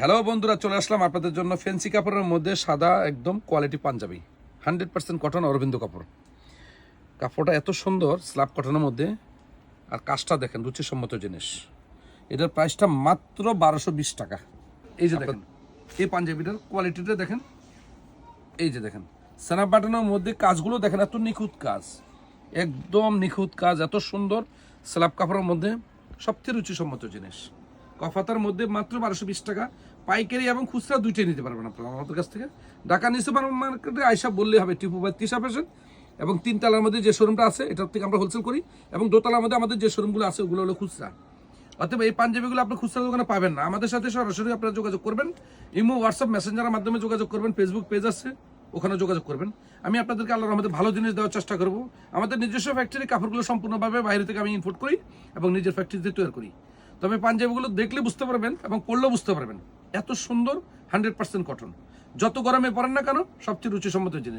Hello বন্ধুরা, চলে আসলাম আপনাদের জন্য ফ্যান্সি কাপড়ের মধ্যে সাদা একদম কোয়ালিটি পাঞ্জাবি 100% কটন অরবিন্দ কাপড়। কাপড়টা এত সুন্দর স্ল্যাব কটনের মধ্যে, আর কাজটা দেখেন রুচিসম্মত জিনিস। এটার প্রাইসটা মাত্র 1220 টাকা। এই যে দেখেন এই পাঞ্জাবিটার কোয়ালিটিটা দেখেন, এই যে দেখেন স্ন্যাপ বাটনের মধ্যে কাজগুলো দেখেন, এত নিখুঁত কাজ, একদম নিখুঁত কাজ, এত সুন্দর স্ল্যাব কাপড়ের মধ্যে সবচেয়ে রুচিসম্মত জিনিস। কফাতার মধ্যে মাত্র 1220 টাকা। পাইকারি এবং খুচরা দুইটাই নিতে পারবেন আপনারা আমাদের কাছ থেকে। ঢাকা নিউ সুপার মার্কেটে আইসা বললেই হবে টিপু বাই তৃষা ফ্যাশন। এবং তিনতলার মধ্যে যে শোরুমটা আছে এটার থেকে আমরা হোলসেল করি, এবং দোতলার মধ্যে আমাদের যে শোরুমগুলো আছে ওগুলো হলো খুচরা। অতএব এই পাঞ্জাবিগুলো আপনি খুচরা দোকানে পাবেন না, আমাদের সাথে সরাসরি আপনারা যোগাযোগ করবেন। ইমো, হোয়াটসঅ্যাপ, মেসেঞ্জারের মাধ্যমে যোগাযোগ করবেন। ফেসবুক পেজ আছে, ওখানে যোগাযোগ করবেন। আমি আপনাদেরকে আল্লাহর রহমতে ভালো জিনিস দেওয়ার চেষ্টা করব। আমাদের নিজস্ব ফ্যাক্টরি, কাপড়গুলো সম্পূর্ণভাবে বাইরে থেকে আমি ইম্পোর্ট করি এবং নিজের ফ্যাক্টরিতে তৈরি করি। তবে পাঞ্জাবিগুলো দেখলে বুঝতে পারবেন এবং পরলেও বুঝতে পারবেন এত সুন্দর 100% কটন। যত গরমে পড়েন না কেন, সবচেয়ে রুচিসম্মত জিনিস।